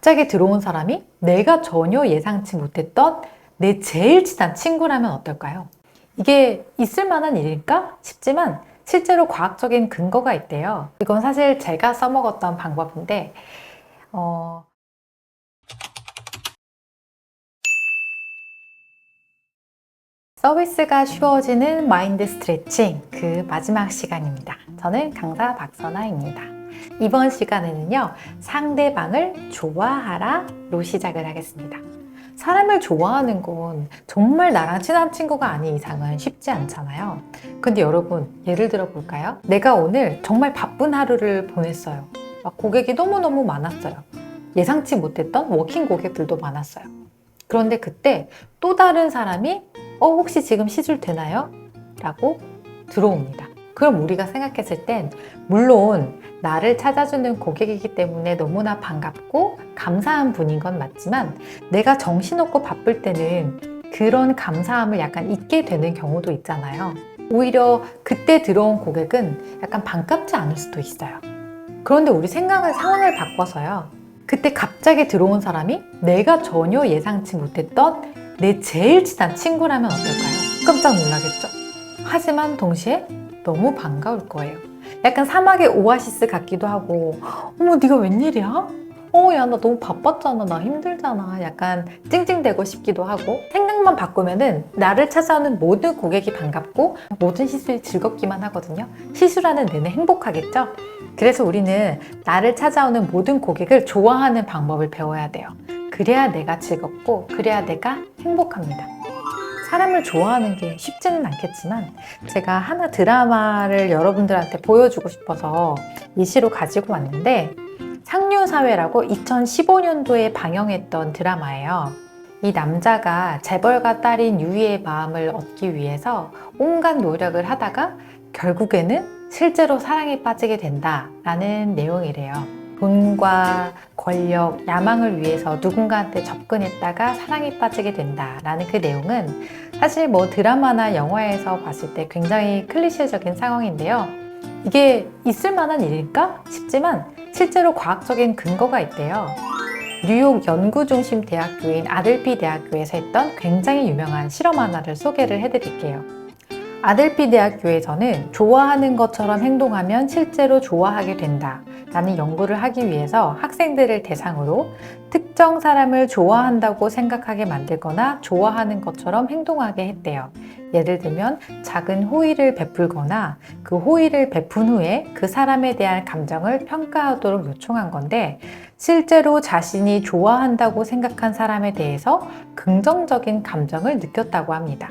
갑자기 들어온 사람이 내가 전혀 예상치 못했던 내 제일 친한 친구라면 어떨까요? 이게 있을 만한 일일까 싶지만 실제로 과학적인 근거가 있대요. 이건 사실 제가 써먹었던 방법인데 서비스가 쉬워지는 마인드 스트레칭 그 마지막 시간입니다. 저는 강사 박선아입니다. 이번 시간에는요, 상대방을 좋아하라로 시작을 하겠습니다. 사람을 좋아하는 건 정말 나랑 친한 친구가 아닌 이상은 쉽지 않잖아요. 근데 여러분, 예를 들어 볼까요? 내가 오늘 정말 바쁜 하루를 보냈어요. 고객이 너무너무 많았어요. 예상치 못했던 워킹 고객들도 많았어요. 그런데 그때 또 다른 사람이 혹시 지금 시술 되나요? 라고 들어옵니다. 그럼 우리가 생각했을 땐 물론 나를 찾아주는 고객이기 때문에 너무나 반갑고 감사한 분인 건 맞지만 내가 정신없고 바쁠 때는 그런 감사함을 약간 잊게 되는 경우도 있잖아요. 오히려 그때 들어온 고객은 약간 반갑지 않을 수도 있어요. 그런데 우리 상황을 바꿔서요. 그때 갑자기 들어온 사람이 내가 전혀 예상치 못했던 내 제일 친한 친구라면 어떨까요? 깜짝 놀라겠죠? 하지만 동시에 너무 반가울 거예요. 약간 사막의 오아시스 같기도 하고, 어머, 네가 웬일이야? 야, 나 너무 바빴잖아. 나 힘들잖아. 약간 찡찡대고 싶기도 하고, 생각만 바꾸면은 나를 찾아오는 모든 고객이 반갑고 모든 시술이 즐겁기만 하거든요. 시술하는 내내 행복하겠죠? 그래서 우리는 나를 찾아오는 모든 고객을 좋아하는 방법을 배워야 돼요. 그래야 내가 즐겁고 그래야 내가 행복합니다. 사람을 좋아하는 게 쉽지는 않겠지만 제가 하나 드라마를 여러분들한테 보여주고 싶어서 이 시로 가지고 왔는데, 상류사회라고 2015년도에 방영했던 드라마예요. 이 남자가 재벌가 딸인 유이의 마음을 얻기 위해서 온갖 노력을 하다가 결국에는 실제로 사랑에 빠지게 된다라는 내용이래요. 돈과 권력, 야망을 위해서 누군가한테 접근했다가 사랑에 빠지게 된다라는 그 내용은 사실 뭐 드라마나 영화에서 봤을 때 굉장히 클리셰적인 상황인데요. 이게 있을 만한 일일까 싶지만 실제로 과학적인 근거가 있대요. 뉴욕 연구중심 대학교인 아델피 대학교에서 했던 굉장히 유명한 실험 하나를 소개를 해드릴게요. 아델피 대학교에서는 좋아하는 것처럼 행동하면 실제로 좋아하게 된다 라는 연구를 하기 위해서 학생들을 대상으로 특정 사람을 좋아한다고 생각하게 만들거나 좋아하는 것처럼 행동하게 했대요. 예를 들면 작은 호의를 베풀거나 그 호의를 베푼 후에 그 사람에 대한 감정을 평가하도록 요청한 건데, 실제로 자신이 좋아한다고 생각한 사람에 대해서 긍정적인 감정을 느꼈다고 합니다.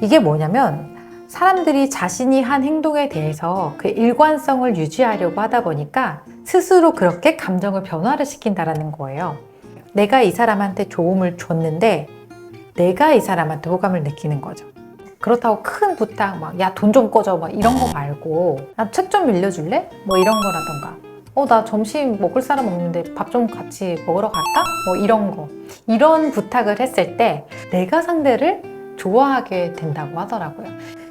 이게 뭐냐면 사람들이 자신이 한 행동에 대해서 그 일관성을 유지하려고 하다 보니까 스스로 그렇게 감정을 변화를 시킨다는 거예요. 내가 이 사람한테 도움을 줬는데 내가 이 사람한테 호감을 느끼는 거죠. 그렇다고 큰 부탁, 야, 돈 좀 꺼줘, 이런 거 말고, 나 책 좀 빌려줄래? 이런 거라던가. 나 점심 먹을 사람 없는데 밥 좀 같이 먹으러 갈까? 이런 거. 이런 부탁을 했을 때 내가 상대를 좋아하게 된다고 하더라고요.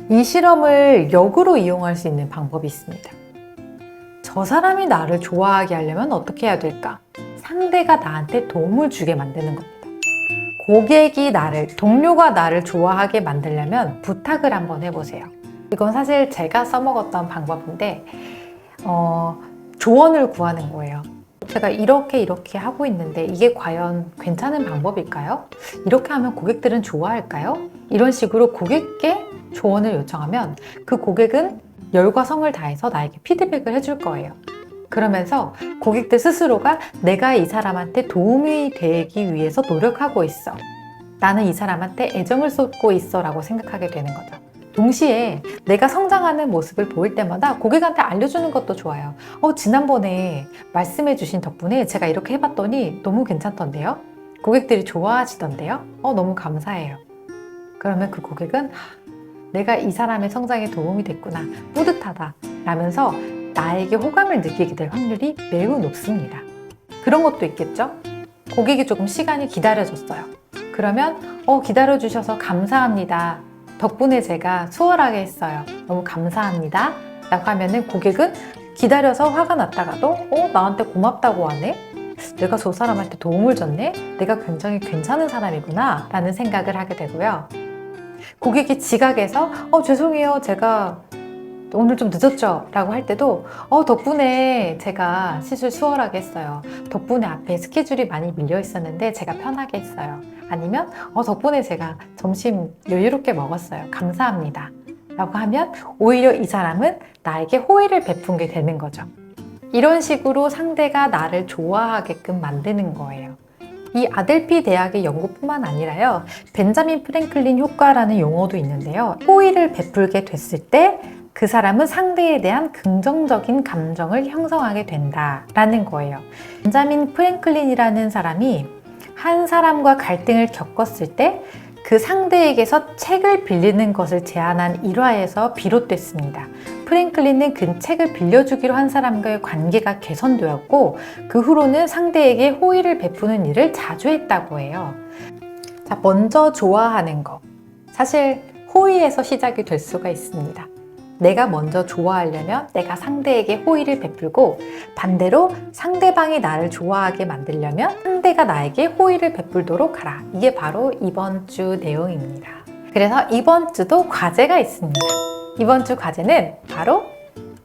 이 실험을 역으로 이용할 수 있는 방법이 있습니다. 저 사람이 나를 좋아하게 하려면 어떻게 해야 될까? 상대가 나한테 도움을 주게 만드는 겁니다. 고객이 동료가 나를 좋아하게 만들려면 부탁을 한번 해보세요. 이건 사실 제가 써먹었던 방법인데, 조언을 구하는 거예요. 제가 이렇게 하고 있는데 이게 과연 괜찮은 방법일까요? 이렇게 하면 고객들은 좋아할까요? 이런 식으로 고객께 조언을 요청하면 그 고객은 열과 성을 다해서 나에게 피드백을 해줄 거예요. 그러면서 고객들 스스로가 내가 이 사람한테 도움이 되기 위해서 노력하고 있어. 나는 이 사람한테 애정을 쏟고 있어 라고 생각하게 되는 거죠. 동시에 내가 성장하는 모습을 보일 때마다 고객한테 알려주는 것도 좋아요. 지난번에 말씀해 주신 덕분에 제가 이렇게 해봤더니 너무 괜찮던데요? 고객들이 좋아하시던데요? 너무 감사해요. 그러면 그 고객은 내가 이 사람의 성장에 도움이 됐구나, 뿌듯하다 라면서 나에게 호감을 느끼게 될 확률이 매우 높습니다. 그런 것도 있겠죠? 고객이 조금 시간이 기다려졌어요. 그러면 기다려주셔서 감사합니다. 덕분에 제가 수월하게 했어요. 너무 감사합니다. 라고 하면은 고객은 기다려서 화가 났다가도 나한테 고맙다고 하네? 내가 저 사람한테 도움을 줬네? 내가 굉장히 괜찮은 사람이구나 라는 생각을 하게 되고요. 고객이 지각해서 죄송해요, 제가 오늘 좀 늦었죠? 라고 할 때도 덕분에 제가 시술 수월하게 했어요. 덕분에 앞에 스케줄이 많이 밀려 있었는데 제가 편하게 했어요. 아니면 덕분에 제가 점심 여유롭게 먹었어요. 감사합니다. 라고 하면 오히려 이 사람은 나에게 호의를 베푼 게 되는 거죠. 이런 식으로 상대가 나를 좋아하게끔 만드는 거예요. 이 아델피 대학의 연구뿐만 아니라요, 벤자민 프랭클린 효과라는 용어도 있는데요. 호의를 베풀게 됐을 때 그 사람은 상대에 대한 긍정적인 감정을 형성하게 된다라는 거예요. 벤자민 프랭클린이라는 사람이 한 사람과 갈등을 겪었을 때 그 상대에게서 책을 빌리는 것을 제안한 일화에서 비롯됐습니다. 프랭클린은 그 책을 빌려주기로 한 사람과의 관계가 개선되었고 그 후로는 상대에게 호의를 베푸는 일을 자주 했다고 해요. 자, 먼저 좋아하는 거. 사실 호의에서 시작이 될 수가 있습니다. 내가 먼저 좋아하려면 내가 상대에게 호의를 베풀고 반대로 상대방이 나를 좋아하게 만들려면 상대가 나에게 호의를 베풀도록 하라. 이게 바로 이번 주 내용입니다. 그래서 이번 주도 과제가 있습니다. 이번 주 과제는 바로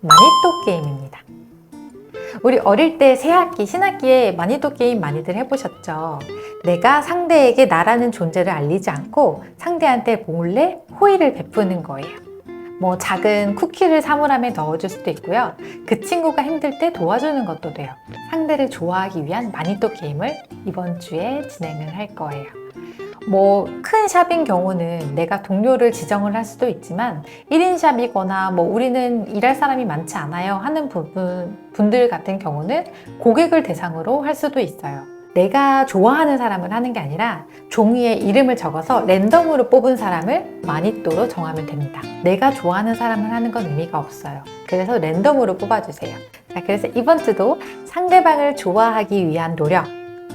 마니또 게임입니다. 우리 어릴 때 새학기, 신학기에 마니또 게임 많이들 해보셨죠? 내가 상대에게 나라는 존재를 알리지 않고 상대한테 몰래 호의를 베푸는 거예요. 뭐 작은 쿠키를 사물함에 넣어줄 수도 있고요. 그 친구가 힘들 때 도와주는 것도 돼요. 상대를 좋아하기 위한 마니또 게임을 이번 주에 진행을 할 거예요. 뭐 큰 샵인 경우는 내가 동료를 지정을 할 수도 있지만 1인 샵이거나 뭐 우리는 일할 사람이 많지 않아요 하는 분들 같은 경우는 고객을 대상으로 할 수도 있어요. 내가 좋아하는 사람을 하는 게 아니라 종이에 이름을 적어서 랜덤으로 뽑은 사람을 마니또로 정하면 됩니다. 내가 좋아하는 사람을 하는 건 의미가 없어요. 그래서 랜덤으로 뽑아주세요. 자, 그래서 이번 주도 상대방을 좋아하기 위한 노력,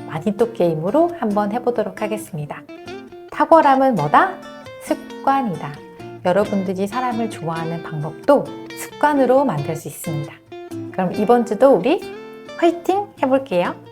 마니또 게임으로 한번 해보도록 하겠습니다. 탁월함은 뭐다? 습관이다. 여러분들이 사람을 좋아하는 방법도 습관으로 만들 수 있습니다. 그럼 이번 주도 우리 화이팅 해볼게요.